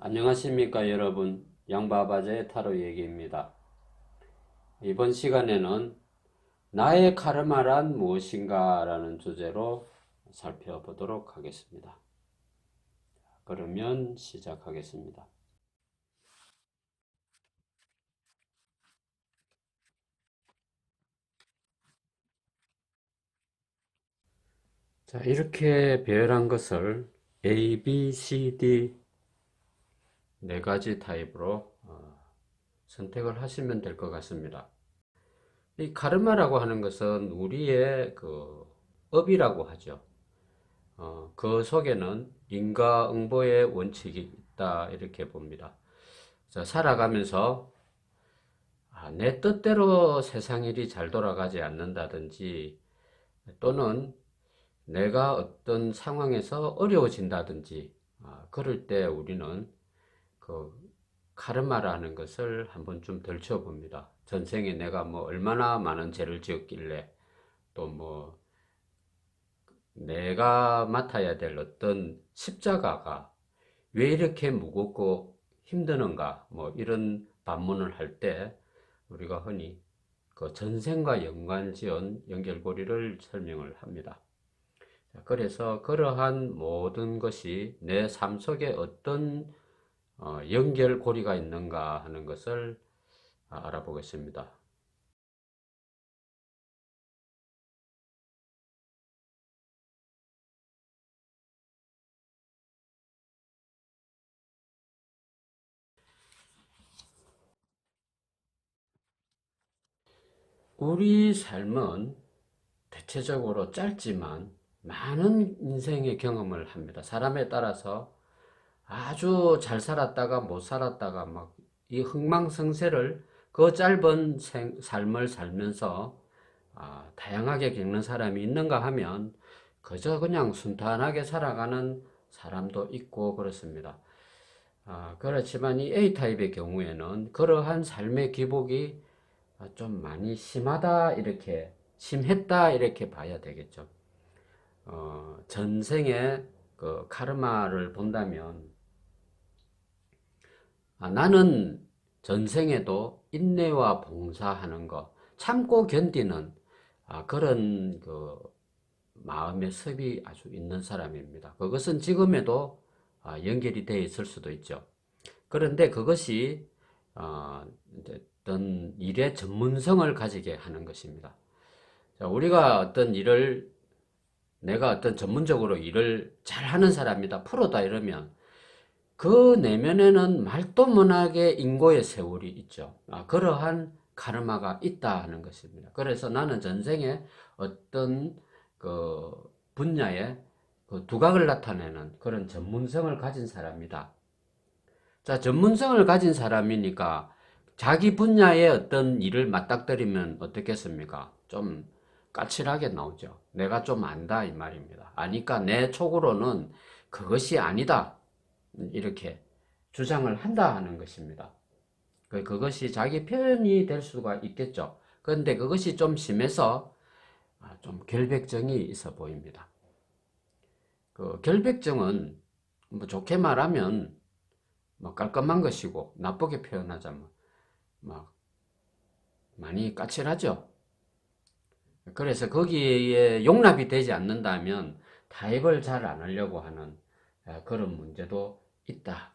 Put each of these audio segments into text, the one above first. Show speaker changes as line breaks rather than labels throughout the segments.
안녕하십니까 여러분, 양바바제의 타로 얘기입니다. 이번 시간에는 나의 카르마란 무엇인가 라는 주제로 살펴보도록 하겠습니다. 그러면 시작하겠습니다. 자, 이렇게 배열한 것을 A, B, C, D 네 가지 타입으로 선택을 하시면 될 것 같습니다. 이 카르마라고 하는 것은 우리의 그 업이라고 하죠. 그 속에는 인과응보의 원칙이 있다 이렇게 봅니다. 자, 살아가면서 내 뜻대로 세상 일이 잘 돌아가지 않는다든지 또는 내가 어떤 상황에서 어려워진다든지 그럴 때 우리는 그 카르마라는 것을 한번 좀 들춰봅니다. 전생에 내가 뭐 얼마나 많은 죄를 지었길래 또 뭐 내가 맡아야 될 어떤 십자가가 왜 이렇게 무겁고 힘드는가? 뭐 이런 반문을 할 때 우리가 흔히 그 전생과 연관지은 연결고리를 설명을 합니다. 그래서 그러한 모든 것이 내 삶 속에 어떤 연결고리가 있는가 하는 것을 알아보겠습니다. 우리 삶은 대체적으로 짧지만 많은 인생의 경험을 합니다. 사람에 따라서 아주 잘 살았다가 못 살았다가 막 이 흥망성쇠를 그 짧은 삶을 살면서 다양하게 겪는 사람이 있는가 하면 그저 그냥 순탄하게 살아가는 사람도 있고 그렇습니다. 그렇지만 이 A타입의 경우에는 그러한 삶의 기복이 좀 많이 심하다 이렇게 심했다 이렇게 봐야 되겠죠. 전생의 그 카르마를 본다면 나는 전생에도 인내와 봉사하는 것, 참고 견디는 그런 그 마음의 습이 아주 있는 사람입니다. 그것은 지금에도 연결이 되어 있을 수도 있죠. 그런데 그것이 어떤 일의 전문성을 가지게 하는 것입니다. 자, 우리가 어떤 일을 내가 어떤 전문적으로 일을 잘하는 사람이다, 프로다 이러면 그 내면에는 말도 못하게 인고의 세월이 있죠. 그러한 카르마가 있다 하는 것입니다. 그래서 나는 전생에 어떤 그 분야에 그 두각을 나타내는 그런 전문성을 가진 사람이다. 자, 전문성을 가진 사람이니까 자기 분야의 어떤 일을 맞닥뜨리면 어떻겠습니까? 좀 까칠하게 나오죠. 내가 좀 안다 이 말입니다. 아니까 내 촉으로는 그것이 아니다. 이렇게 주장을 한다 하는 것입니다. 그것이 자기 표현이 될 수가 있겠죠. 그런데 그것이 좀 심해서 좀 결백증이 있어 보입니다. 그 결백증은 뭐 좋게 말하면 뭐 깔끔한 것이고 나쁘게 표현하자면 막 많이 까칠하죠. 그래서 거기에 용납이 되지 않는다면 타협을 잘 안 하려고 하는 그런 문제도 있다.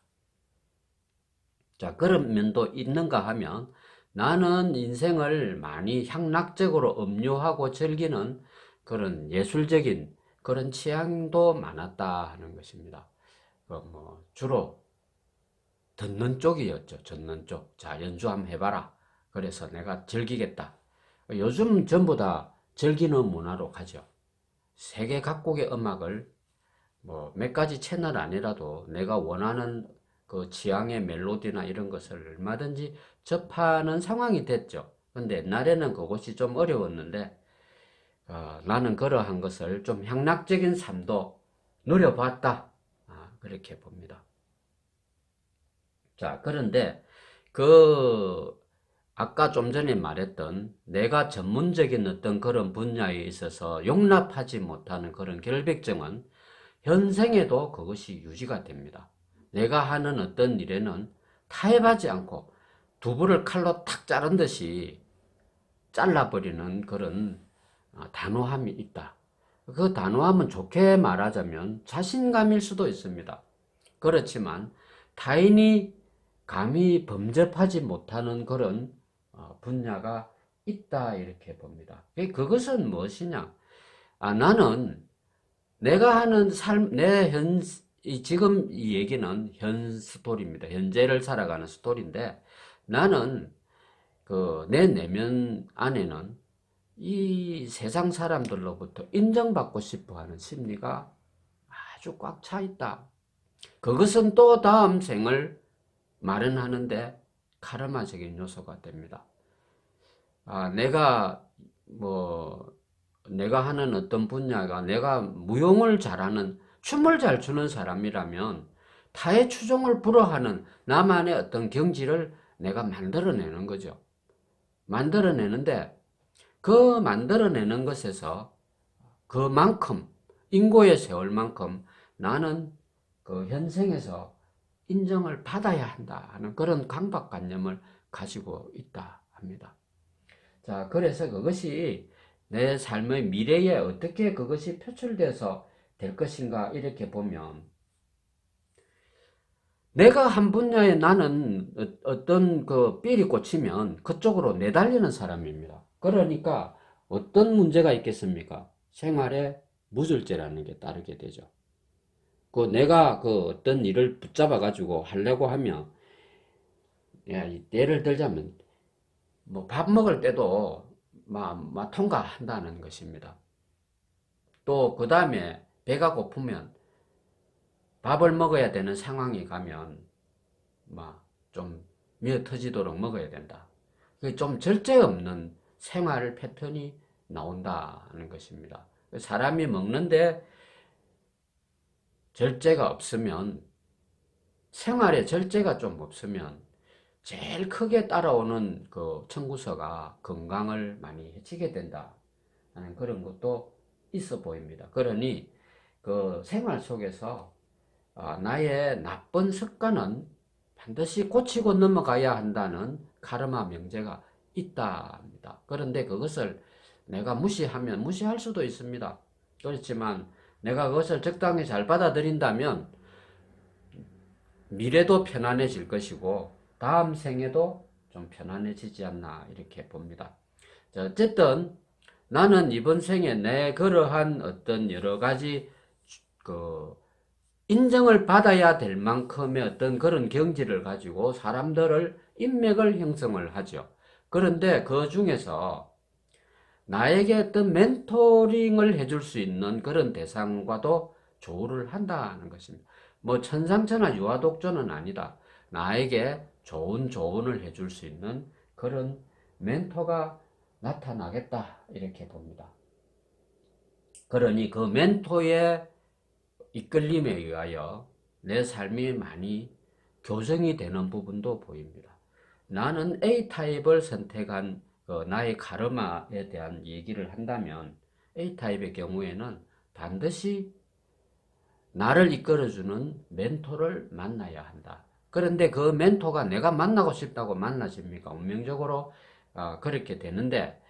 자, 그런 면도 있는가 하면 나는 인생을 많이 향락적으로 음요하고 즐기는 그런 예술적인 그런 취향도 많았다 하는 것입니다. 뭐 주로 듣는 쪽이었죠. 듣는 쪽. 자, 연주 한번 해봐라. 그래서 내가 즐기겠다. 요즘 전부 다 즐기는 문화로 가죠. 세계 각국의 음악을 뭐 몇 가지 채널 아니라도 내가 원하는 그 취향의 멜로디나 이런 것을 얼마든지 접하는 상황이 됐죠. 근데 옛날에는 그것이 좀 어려웠는데 나는 그러한 것을 좀 향락적인 삶도 누려봤다. 그렇게 봅니다. 자, 그런데 그 아까 좀 전에 말했던 내가 전문적인 어떤 그런 분야에 있어서 용납하지 못하는 그런 결백증은 현생에도 그것이 유지가 됩니다. 내가 하는 어떤 일에는 타협하지 않고 두부를 칼로 탁 자른 듯이 잘라버리는 그런 단호함이 있다. 그 단호함은 좋게 말하자면 자신감일 수도 있습니다. 그렇지만 타인이 감히 범접하지 못하는 그런 분야가 있다 이렇게 봅니다. 그것은 무엇이냐? 나는 내가 하는 삶, 지금 이 얘기는 현 스토리입니다. 현재를 살아가는 스토리인데 나는 내 내면 안에는 이 세상 사람들로부터 인정받고 싶어 하는 심리가 아주 꽉 차 있다. 그것은 또 다음 생을 마련하는데 카르마적인 요소가 됩니다. 내가 내가 하는 어떤 분야가 내가 무용을 잘하는 춤을 잘 추는 사람이라면 타의 추종을 불허하는 나만의 어떤 경지를 내가 만들어내는 거죠. 만들어내는데 그 만들어내는 것에서 그만큼 인고의 세월만큼 나는 그 현생에서 인정을 받아야 한다 하는 그런 강박관념을 가지고 있다 합니다. 자, 그래서 그것이 내 삶의 미래에 어떻게 그것이 표출돼서 될 것인가 이렇게 보면 내가 한 분야에 나는 어떤 그 삘이 꽂히면 그쪽으로 내달리는 사람입니다. 그러니까 어떤 문제가 있겠습니까? 생활에 무절제라는 게 따르게 되죠. 내가 어떤 일을 붙잡아 가지고 하려고 하면 예를 들자면 밥 먹을 때도 막 통과한다는 것입니다. 또 그 다음에 배가 고프면 밥을 먹어야 되는 상황이 가면 좀 미어 터지도록 먹어야 된다. 좀 절제 없는 생활 패턴이 나온다는 것입니다. 사람이 먹는데 절제가 없으면 생활에 절제가 좀 없으면 제일 크게 따라오는 그 청구서가 건강을 많이 해치게 된다 하는 그런 것도 있어 보입니다. 그러니 그 생활 속에서 나의 나쁜 습관은 반드시 고치고 넘어가야 한다는 카르마 명제가 있다 합니다. 그런데 그것을 내가 무시하면 무시할 수도 있습니다. 그렇지만 내가 그것을 적당히 잘 받아들인다면 미래도 편안해질 것이고 다음 생에도 좀 편안해지지 않나 이렇게 봅니다. 자, 어쨌든 나는 이번 생에 내 그러한 어떤 여러 가지 인정을 받아야 될 만큼의 어떤 그런 경지를 가지고 사람들을 인맥을 형성을 하죠. 그런데 그 중에서 나에게 어떤 멘토링을 해줄 수 있는 그런 대상과도 조우를 한다는 것입니다. 천상천하 유아독존은 아니다. 나에게 좋은 조언을 해줄 수 있는 그런 멘토가 나타나겠다 이렇게 봅니다. 그러니 그 멘토의 이끌림에 의하여 내 삶이 많이 교정이 되는 부분도 보입니다. 나는 A타입을 선택한 나의 카르마에 대한 얘기를 한다면 A타입의 경우에는 반드시 나를 이끌어주는 멘토를 만나야 한다. 그런데 그 멘토가 내가 만나고 싶다고 만나집니까? 운명적으로 그렇게 되는데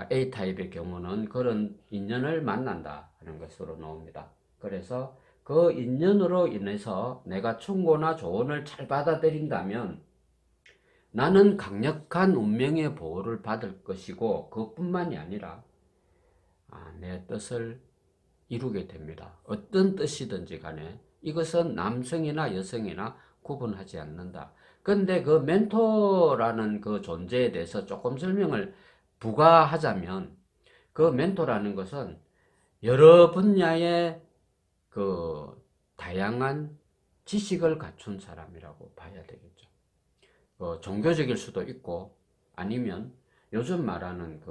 A타입의 경우는 그런 인연을 만난다 하는 것으로 나옵니다. 그래서 그 인연으로 인해서 내가 충고나 조언을 잘 받아들인다면 나는 강력한 운명의 보호를 받을 것이고 그것뿐만이 아니라 내 뜻을 이루게 됩니다. 어떤 뜻이든지 간에 이것은 남성이나 여성이나 구분하지 않는다. 그런데 그 멘토라는 그 존재에 대해서 조금 설명을 부과하자면 그 멘토라는 것은 여러 분야의 그 다양한 지식을 갖춘 사람이라고 봐야 되겠죠. 종교적일 수도 있고 아니면 요즘 말하는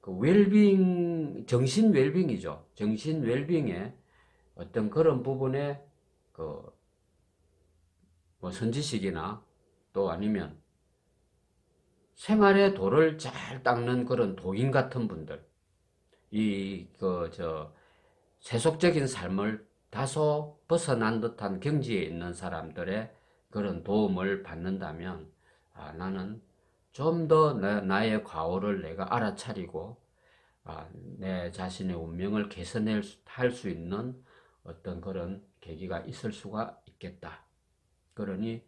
웰빙, 정신 웰빙이죠. 정신 웰빙의 어떤 그런 부분에 선지식이나 또 아니면 생활의 도를 잘 닦는 그런 도인 같은 분들, 세속적인 삶을 다소 벗어난 듯한 경지에 있는 사람들의 그런 도움을 받는다면 나는 좀 더 나의 과오를 내가 알아차리고 내 자신의 운명을 개선할 수 있는 어떤 그런 계기가 있을 수가 있겠다. 그러니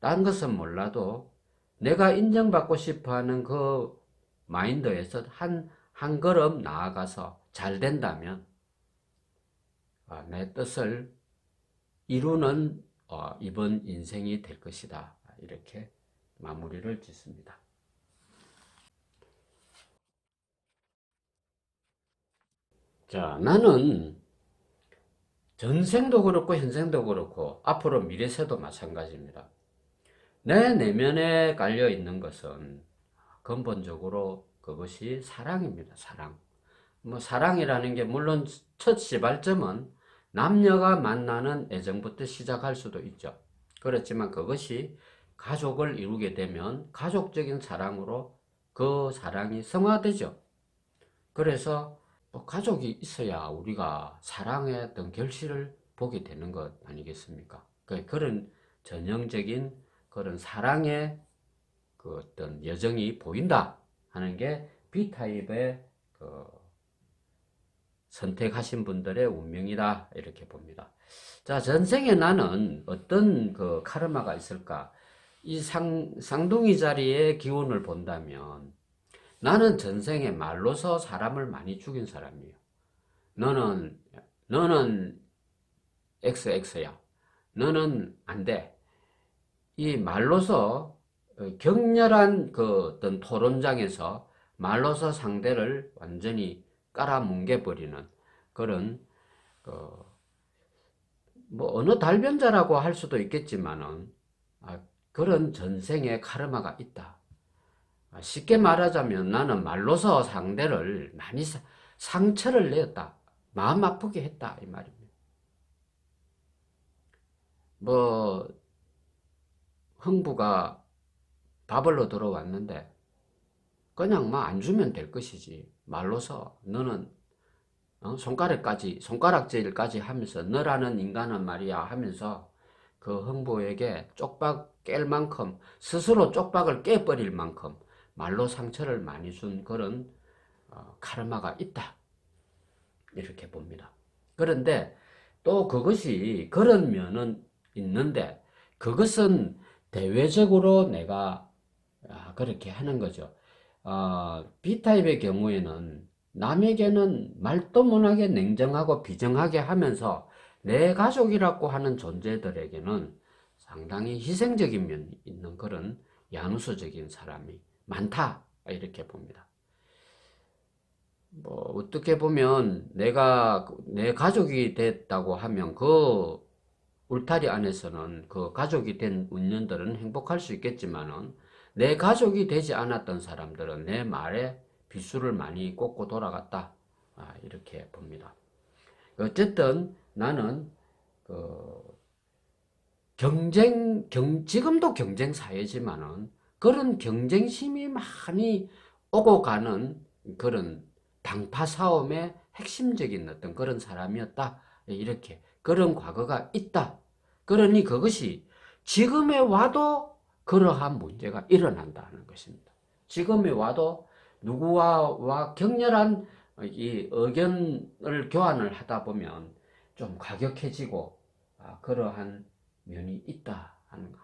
딴 것은 몰라도 내가 인정받고 싶어하는 그 마인드에서 한 걸음 나아가서 잘 된다면 내 뜻을 이루는 이번 인생이 될 것이다. 이렇게 마무리를 짓습니다. 자, 나는 전생도 그렇고 현생도 그렇고 앞으로 미래세도 마찬가지입니다. 내 내면에 깔려 있는 것은 근본적으로 그것이 사랑입니다. 사랑. 뭐 사랑이라는 게 물론 첫 시발점은 남녀가 만나는 애정부터 시작할 수도 있죠. 그렇지만 그것이 가족을 이루게 되면 가족적인 사랑으로 그 사랑이 성화되죠. 그래서 가족이 있어야 우리가 사랑의 어떤 결실을 보게 되는 것 아니겠습니까? 그런 전형적인 그런 사랑의 그 어떤 여정이 보인다 하는 게 B타입의 그 선택하신 분들의 운명이다 이렇게 봅니다. 자, 전생에 나는 어떤 그 카르마가 있을까? 이 쌍둥이 자리의 기운을 본다면 나는 전생에 말로서 사람을 많이 죽인 사람이에요. 너는 너는 XX야. 너는 안 돼. 이 말로서 격렬한 그 어떤 토론장에서 말로서 상대를 완전히 깔아뭉개버리는 그런 뭐 어느 달변자라고 할 수도 있겠지만은 그런 전생의 카르마가 있다. 쉽게 말하자면 나는 말로서 상대를 많이 상처를 내었다. 마음 아프게 했다 이 말입니다. 뭐 흥부가 밥을로 들어왔는데 그냥 막 안 주면 될 것이지. 말로서 너는 손가락질까지 하면서 너라는 인간은 말이야 하면서 그 흥부에게 쪽박 깰 만큼 스스로 쪽박을 깨버릴 만큼 말로 상처를 많이 준 그런 카르마가 있다. 이렇게 봅니다. 그런데 또 그것이 그런 면은 있는데 그것은 대외적으로 내가 그렇게 하는 거죠. B타입의 경우에는 남에게는 말도 못하게 냉정하고 비정하게 하면서 내 가족이라고 하는 존재들에게는 상당히 희생적인 면이 있는 그런 양수적인 사람이 많다. 이렇게 봅니다. 뭐, 어떻게 보면 내가 내 가족이 됐다고 하면 그 울타리 안에서는 그 가족이 된 운년들은 행복할 수 있겠지만은 내 가족이 되지 않았던 사람들은 내 말에 빗줄을 많이 꽂고 돌아갔다. 이렇게 봅니다. 어쨌든 나는 그 지금도 경쟁 사회지만은 그런 경쟁심이 많이 오고 가는 그런 당파 싸움의 핵심적인 어떤 그런 사람이었다. 이렇게 그런 과거가 있다. 그러니 그것이 지금에 와도 그러한 문제가 일어난다는 것입니다. 지금에 와도 누구와 격렬한 이 의견을 교환을 하다 보면 좀 과격해지고 그러한 면이 있다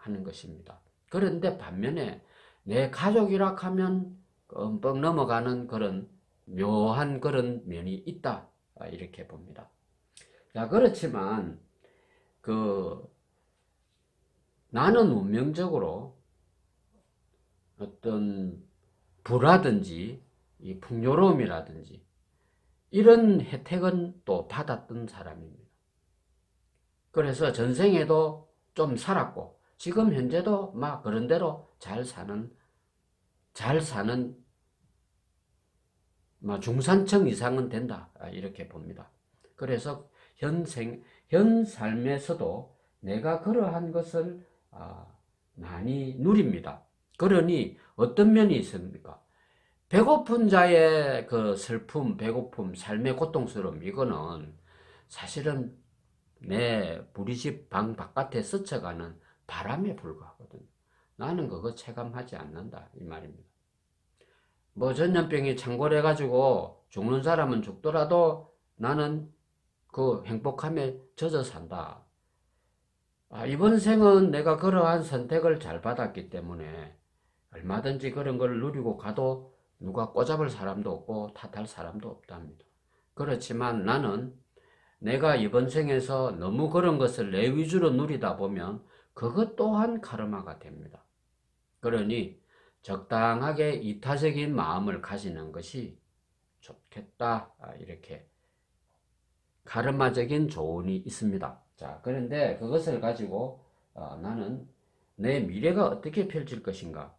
하는 것입니다. 그런데 반면에 내 가족이라 하면 끔뻑 넘어가는 그런 묘한 그런 면이 있다 이렇게 봅니다. 자, 그렇지만 나는 운명적으로 어떤 부라든지 이 풍요로움이라든지 이런 혜택은 또 받았던 사람입니다. 그래서 전생에도 좀 살았고 지금 현재도 막 그런 대로 잘 사는 중산층 이상은 된다 이렇게 봅니다. 그래서 현 삶에서도 내가 그러한 것을 많이 누립니다. 그러니 어떤 면이 있습니까? 배고픈 자의 그 슬픔, 배고픔, 삶의 고통스러움 이거는 사실은 우리 집 방 바깥에 스쳐가는 바람에 불과하거든요. 나는 그거 체감하지 않는다 이 말입니다. 뭐 전염병이 창궐해가지고 죽는 사람은 죽더라도 나는 그 행복함에 젖어 산다. 이번 생은 내가 그러한 선택을 잘 받았기 때문에 얼마든지 그런 걸 누리고 가도 누가 꼬잡을 사람도 없고 탓할 사람도 없답니다. 그렇지만 나는 내가 이번 생에서 너무 그런 것을 내 위주로 누리다 보면 그것 또한 카르마가 됩니다. 그러니 적당하게 이타적인 마음을 가지는 것이 좋겠다. 이렇게 카르마적인 조언이 있습니다. 자, 그런데 그것을 가지고 나는 내 미래가 어떻게 펼칠 것인가?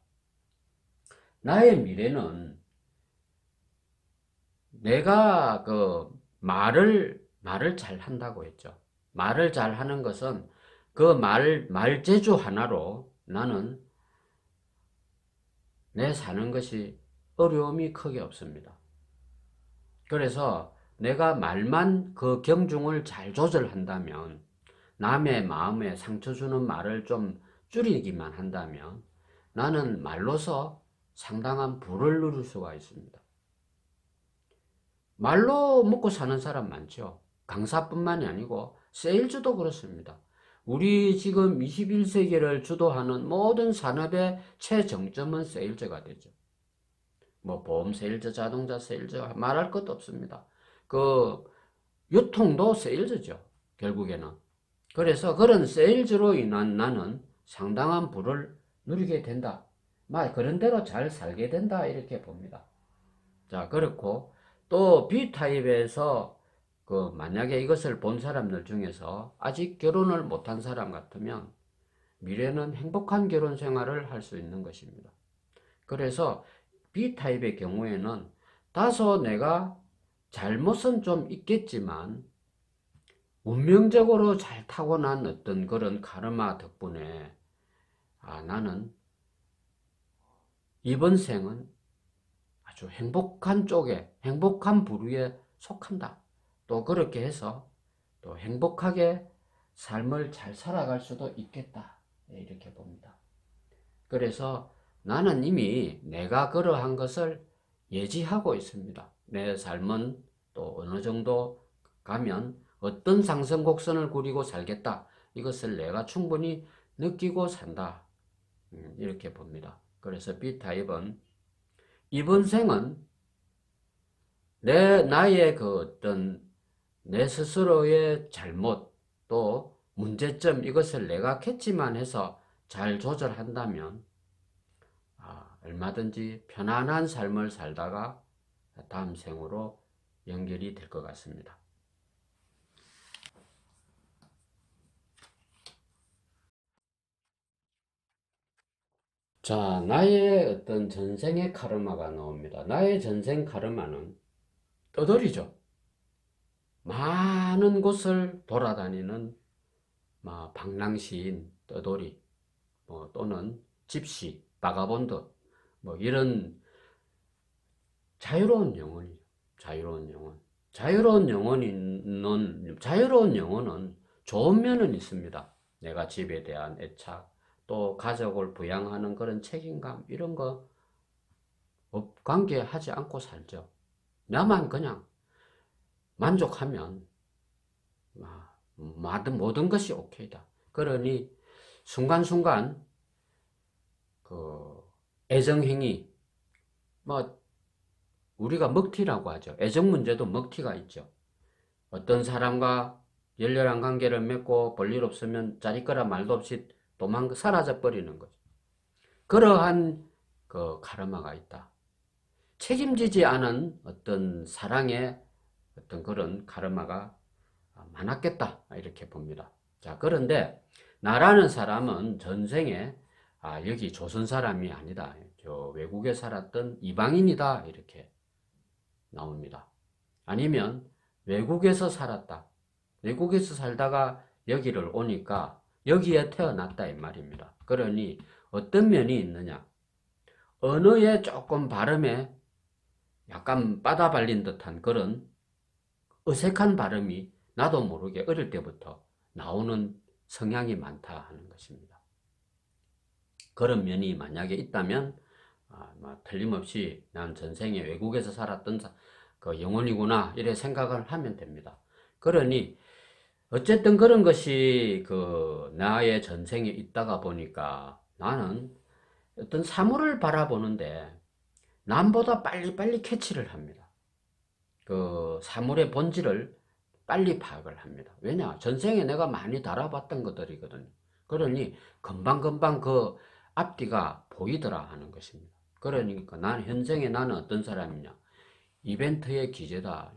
나의 미래는 내가 그 말을 잘 한다고 했죠. 말을 잘 하는 것은 그 말재주 하나로 나는 내 사는 것이 어려움이 크게 없습니다. 그래서 내가 말만 그 경중을 잘 조절한다면 남의 마음에 상처 주는 말을 좀 줄이기만 한다면 나는 말로서 상당한 부를 누릴 수가 있습니다. 말로 먹고 사는 사람 많죠. 강사뿐만이 아니고 세일즈도 그렇습니다. 우리 지금 21세기를 주도하는 모든 산업의 최정점은 세일즈가 되죠. 뭐 보험 세일즈, 자동차 세일즈 말할 것도 없습니다. 그 유통도 세일즈죠. 결국에는. 그래서 그런 세일즈로 인한 나는 상당한 부를 누리게 된다. 그런 대로 잘 살게 된다. 이렇게 봅니다. 자, 그렇고 또 B타입에서 만약에 이것을 본 사람들 중에서 아직 결혼을 못한 사람 같으면 미래는 행복한 결혼 생활을 할 수 있는 것입니다. 그래서 B타입의 경우에는 다소 내가 잘못은 좀 있겠지만 운명적으로 잘 타고난 어떤 그런 카르마 덕분에 나는 이번 생은 아주 행복한 쪽에, 행복한 부류에 속한다. 또 그렇게 해서 또 행복하게 삶을 잘 살아갈 수도 있겠다. 이렇게 봅니다. 그래서 나는 이미 내가 그러한 것을 예지하고 있습니다. 내 삶은 또 어느 정도 가면 어떤 상승 곡선을 그리고 살겠다. 이것을 내가 충분히 느끼고 산다. 이렇게 봅니다. 그래서 B타입은 이번 생은 나의 내 스스로의 잘못 또 문제점 이것을 내가 캐치만 해서 잘 조절한다면 얼마든지 편안한 삶을 살다가 다음 생으로 연결이 될 것 같습니다. 자, 나의 어떤 전생의 카르마가 나옵니다. 나의 전생 카르마는 떠돌이죠. 많은 곳을 돌아다니는 방랑시인, 떠돌이, 또는 집시, 바가본드, 이런 자유로운 영혼이죠. 자유로운 영혼. 자유로운 영혼은 좋은 면은 있습니다. 내가 집에 대한 애착, 또 가족을 부양하는 그런 책임감, 이런 거 관계하지 않고 살죠. 나만 그냥 만족하면 모든 것이 오케이다. 그러니 순간순간 애정행위, 우리가 먹튀라고 하죠. 애정 문제도 먹튀가 있죠. 어떤 사람과 열렬한 관계를 맺고 볼일 없으면 짜릿거나 말도 없이 사라져 버리는 거죠. 그러한 카르마가 있다. 책임지지 않은 어떤 사랑의 어떤 그런 카르마가 많았겠다. 이렇게 봅니다. 자, 그런데 나라는 사람은 전생에 여기 조선 사람이 아니다. 저 외국에 살았던 이방인이다. 이렇게 나옵니다. 아니면 외국에서 살았다. 외국에서 살다가 여기를 오니까 여기에 태어났다 이 말입니다. 그러니 어떤 면이 있느냐? 언어에 조금 발음에 약간 빠다 발린 듯한 그런 어색한 발음이 나도 모르게 어릴 때부터 나오는 성향이 많다 하는 것입니다. 그런 면이 만약에 있다면 틀림없이 난 전생에 외국에서 살았던 그 영혼이구나 이래 생각을 하면 됩니다. 그러니 어쨌든 그런 것이 그 나의 전생에 있다가 보니까 나는 어떤 사물을 바라보는데 남보다 빨리빨리 캐치를 합니다. 그 사물의 본질을 빨리 파악을 합니다. 왜냐? 전생에 내가 많이 달아봤던 것들이거든요. 그러니 금방금방 그 앞뒤가 보이더라 하는 것입니다. 그러니까 현생에 나는 어떤 사람이냐? 이벤트의 기재다.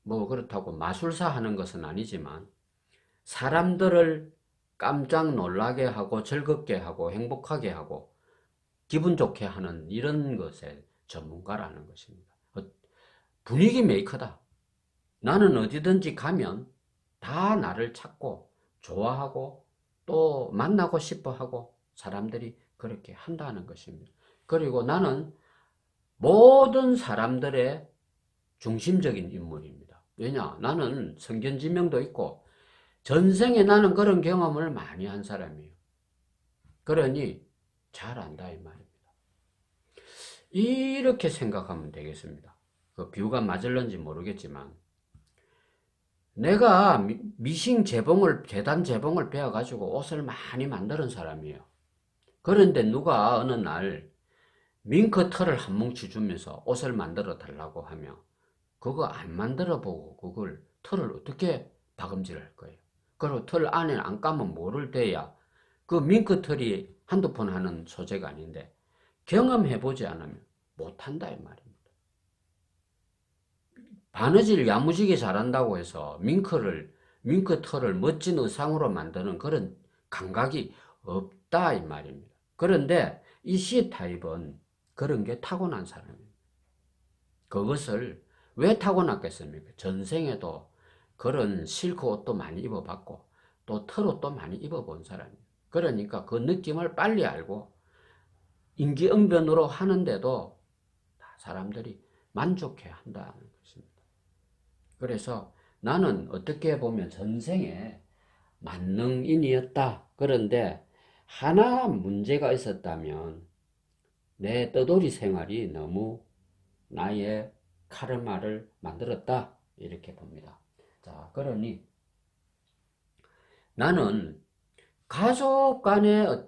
뭐 그렇다고 마술사 하는 것은 아니지만 사람들을 깜짝 놀라게 하고 즐겁게 하고 행복하게 하고 기분 좋게 하는 이런 것의 전문가라는 것입니다. 분위기 메이커다. 나는 어디든지 가면 다 나를 찾고 좋아하고 또 만나고 싶어 하고 사람들이 그렇게 한다는 것입니다. 그리고 나는 모든 사람들의 중심적인 인물입니다. 왜냐? 나는 성견지명도 있고 전생에 나는 그런 경험을 많이 한 사람이에요. 그러니 잘 안다 이 말입니다. 이렇게 생각하면 되겠습니다. 그 비유가 맞을런지 모르겠지만 내가 미싱 재봉을 재단 재봉을 배워가지고 옷을 많이 만드는 사람이에요. 그런데 누가 어느 날 밍크 털을 한 뭉치 주면서 옷을 만들어 달라고 하면 그거 안 만들어 보고 그걸 털을 어떻게 박음질할 거예요. 그리고 털 안에 안 까면 뭐를 대야 그 밍크 털이 한두 번 하는 소재가 아닌데 경험해보지 않으면 못한다 이 말입니다. 바느질 야무지게 잘한다고 해서 밍크 털을 멋진 의상으로 만드는 그런 감각이 없다 이 말입니다. 그런데 이 C타입은 그런 게 타고난 사람입니다. 그것을 왜 타고났겠습니까? 전생에도 그런 실크 옷도 많이 입어봤고 또 털옷도 많이 입어본 사람이에요. 그러니까 그 느낌을 빨리 알고 임기응변으로 하는데도 사람들이 만족해 한다는 것입니다. 그래서 나는 어떻게 보면 전생에 만능인이었다. 그런데 하나 문제가 있었다면 내 떠돌이 생활이 너무 나의 카르마를 만들었다. 이렇게 봅니다. 자, 그러니 나는 가족 간의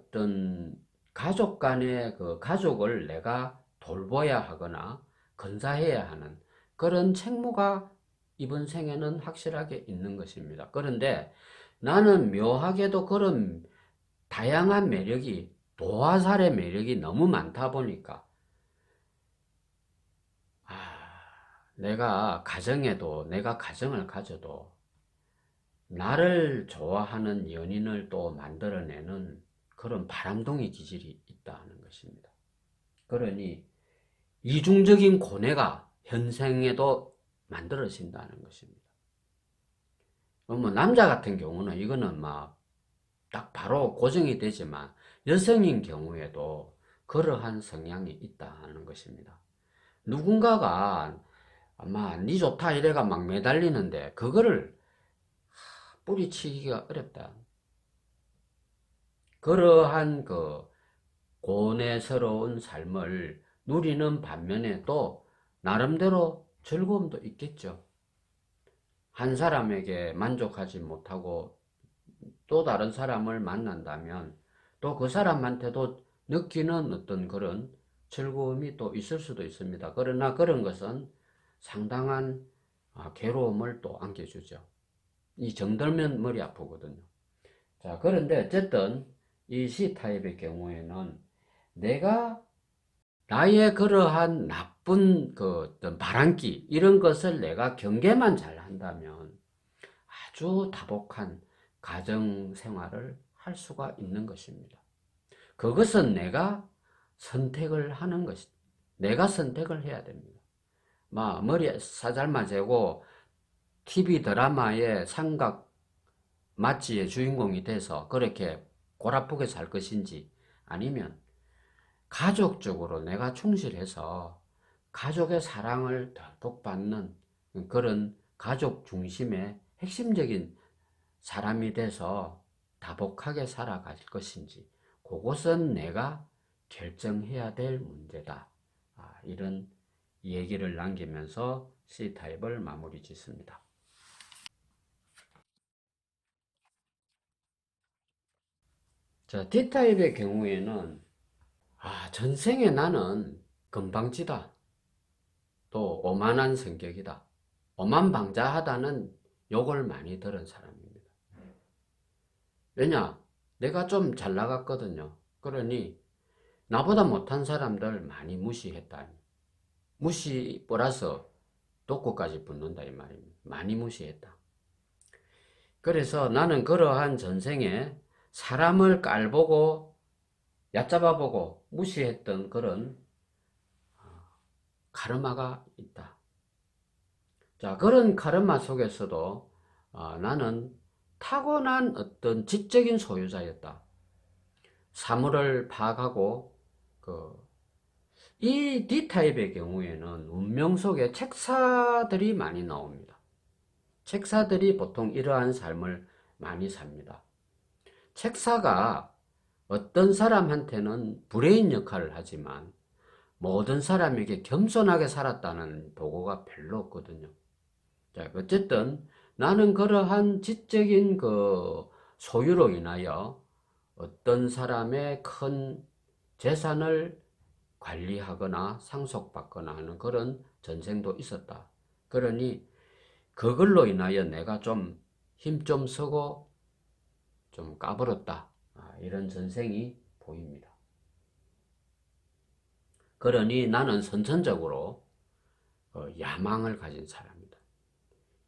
그 가족을 내가 돌봐야 하거나 건사해야 하는 그런 책무가 이번 생에는 확실하게 있는 것입니다. 그런데 나는 묘하게도 그런 다양한 매력이 도화살의 매력이 너무 많다 보니까 내가 가정을 가져도 나를 좋아하는 연인을 또 만들어내는 그런 바람둥이 기질이 있다는 것입니다. 그러니 이중적인 고뇌가 현생에도 만들어진다는 것입니다. 뭐 남자 같은 경우는 이거는 막 딱 바로 고정이 되지만 여성인 경우에도 그러한 성향이 있다는 것입니다. 누군가가 아마 니 좋다 이래가 막 매달리는데 그거를 뿌리치기가 어렵다. 그러한 그 고뇌스러운 삶을 누리는 반면에 또 나름대로 즐거움도 있겠죠. 한 사람에게 만족하지 못하고 또 다른 사람을 만난다면 또 그 사람한테도 느끼는 어떤 그런 즐거움이 또 있을 수도 있습니다. 그러나 그런 것은 상당한 괴로움을 또 안겨주죠. 이 정들면 머리 아프거든요. 자, 그런데 어쨌든 이 C타입의 경우에는 내가 나의 그러한 나쁜 그 어떤 바람기 이런 것을 내가 경계만 잘 한다면 아주 다복한 가정 생활을 할 수가 있는 것입니다. 그것은 내가 선택을 하는 것이 내가 선택을 해야 됩니다. 머리에 사잘만 재고 TV 드라마의 삼각 마취의 주인공이 돼서 그렇게 골아프게 살 것인지 아니면 가족적으로 내가 충실해서 가족의 사랑을 듬뿍 받는 그런 가족 중심의 핵심적인 사람이 돼서 다복하게 살아갈 것인지 그것은 내가 결정해야 될 문제다. 이런 얘기를 남기면서 C타입을 마무리 짓습니다. 자, D타입의 경우에는 전생에 나는 건방지다. 또 오만한 성격이다. 오만방자하다는 욕을 많이 들은 사람입니다. 왜냐? 내가 좀 잘 나갔거든요. 그러니 나보다 못한 사람들 많이 무시했다. 무시 플러스 독고까지 붙는다 이 말입니다. 많이 무시했다. 그래서 나는 그러한 전생에 사람을 깔보고 얕잡아보고 무시했던 그런 카르마가 있다. 자, 그런 카르마 속에서도 나는 타고난 어떤 지적인 소유자였다. 사물을 파악하고 이 D타입의 경우에는 운명 속에 책사들이 많이 나옵니다. 책사들이 보통 이러한 삶을 많이 삽니다. 책사가 어떤 사람한테는 브레인 역할을 하지만 모든 사람에게 겸손하게 살았다는 보고가 별로 없거든요. 자, 어쨌든 나는 그러한 지적인 소유로 인하여 어떤 사람의 큰 재산을 관리하거나 상속받거나 하는 그런 전생도 있었다. 그러니 그걸로 인하여 내가 좀 힘 좀 쓰고 좀 까불었다. 이런 전생이 보입니다. 그러니 나는 선천적으로 야망을 가진 사람이다.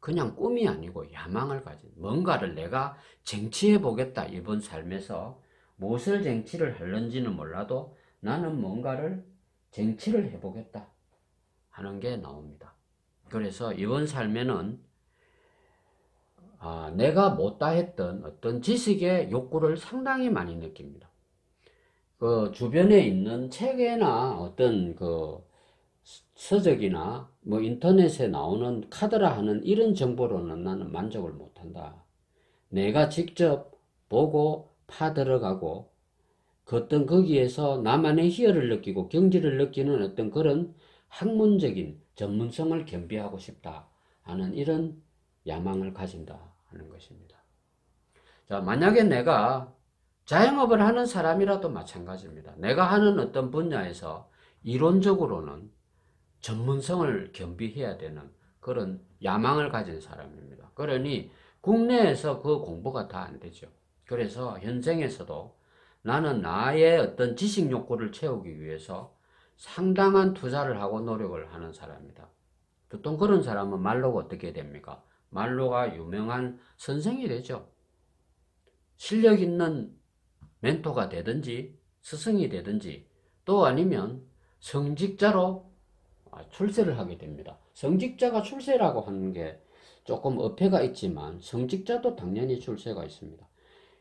그냥 꿈이 아니고 야망을 가진, 뭔가를 내가 쟁취해 보겠다. 이번 삶에서 무엇을 쟁취를 하는지는 몰라도 나는 뭔가를 쟁취를 해보겠다 하는 게 나옵니다. 그래서 이번 삶에는 내가 못다 했던 어떤 지식의 욕구를 상당히 많이 느낍니다. 그 주변에 있는 책이나 어떤 서적이나 뭐 인터넷에 나오는 카드라 하는 이런 정보로는 나는 만족을 못한다. 내가 직접 보고 파들어가고 어떤 거기에서 나만의 희열을 느끼고 경지를 느끼는 어떤 그런 학문적인 전문성을 겸비하고 싶다 하는 이런 야망을 가진다 하는 것입니다. 자, 만약에 내가 자영업을 하는 사람이라도 마찬가지입니다. 내가 하는 어떤 분야에서 이론적으로는 전문성을 겸비해야 되는 그런 야망을 가진 사람입니다. 그러니 국내에서 그 공부가 다 안 되죠. 그래서 현생에서도 나는 나의 어떤 지식 욕구를 채우기 위해서 상당한 투자를 하고 노력을 하는 사람이다. 보통 그런 사람은 말로가 어떻게 됩니까? 말로가 유명한 선생이 되죠. 실력 있는 멘토가 되든지 스승이 되든지 또 아니면 성직자로 출세를 하게 됩니다. 성직자가 출세라고 하는 게 조금 어폐가 있지만 성직자도 당연히 출세가 있습니다.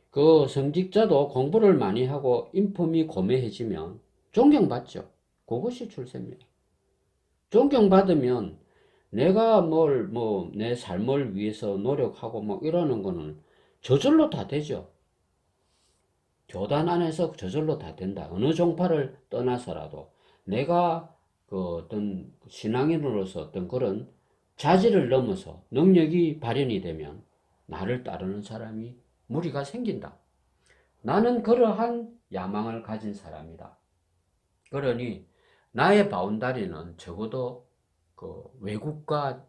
그 성직자도 공부를 많이 하고 인품이 고매해지면 존경받죠. 그것이 출세입니다. 존경받으면 내가 내 삶을 위해서 노력하고 뭐 이러는 거는 저절로 다 되죠. 교단 안에서 저절로 다 된다. 어느 종파를 떠나서라도 내가 어떤 신앙인으로서 어떤 그런 자질을 넘어서 능력이 발현이 되면 나를 따르는 사람이 무리가 생긴다. 나는 그러한 야망을 가진 사람이다. 그러니 나의 바운다리는 적어도 외국과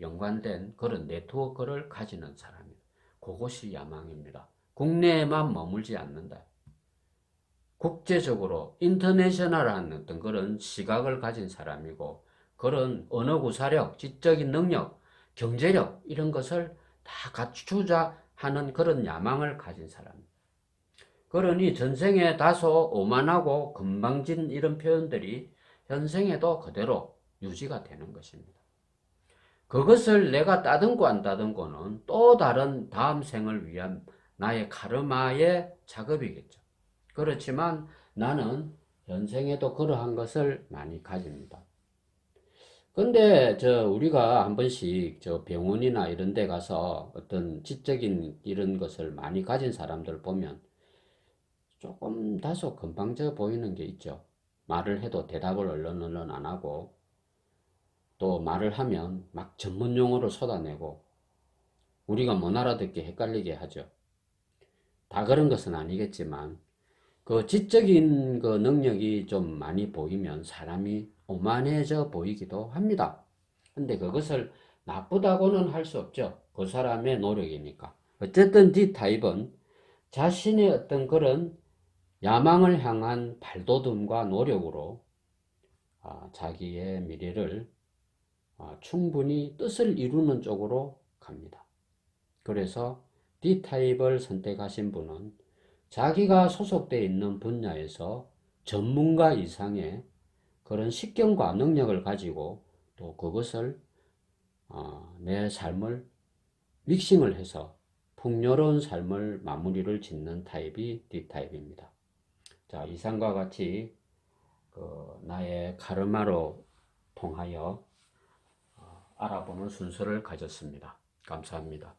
연관된 그런 네트워크를 가지는 사람이다. 그것이 야망입니다. 국내에만 머물지 않는다. 국제적으로 인터내셔널한 어떤 그런 시각을 가진 사람이고 그런 언어 구사력, 지적인 능력, 경제력 이런 것을 다 갖추자 하는 그런 야망을 가진 사람입니다. 그러니 전생에 다소 오만하고 건방진 이런 표현들이 현생에도 그대로 유지가 되는 것입니다. 그것을 내가 따듬고 안 따듬고는 또 다른 다음 생을 위한 나의 카르마의 작업이겠죠. 그렇지만 나는 현생에도 그러한 것을 많이 가집니다. 근데 우리가 한 번씩 병원이나 이런 데 가서 어떤 지적인 이런 것을 많이 가진 사람들 보면 조금 다소 건방져 보이는 게 있죠. 말을 해도 대답을 얼른 안 하고, 또 말을 하면 막 전문 용어를 쏟아내고 우리가 못 알아듣게 헷갈리게 하죠. 다 그런 것은 아니겠지만 그 지적인 그 능력이 좀 많이 보이면 사람이 오만해져 보이기도 합니다. 근데 그것을 나쁘다고는 할 수 없죠. 그 사람의 노력이니까. 어쨌든 D타입은 자신의 어떤 그런 야망을 향한 발돋움과 노력으로 자기의 미래를 충분히 뜻을 이루는 쪽으로 갑니다. 그래서 D타입을 선택하신 분은 자기가 소속되어 있는 분야에서 전문가 이상의 그런 식견과 능력을 가지고 또 그것을 내 삶을 믹싱을 해서 풍요로운 삶을 마무리를 짓는 타입이 D타입입니다. 자, 이상과 같이 나의 카르마로 통하여 알아보는 순서를 가졌습니다. 감사합니다.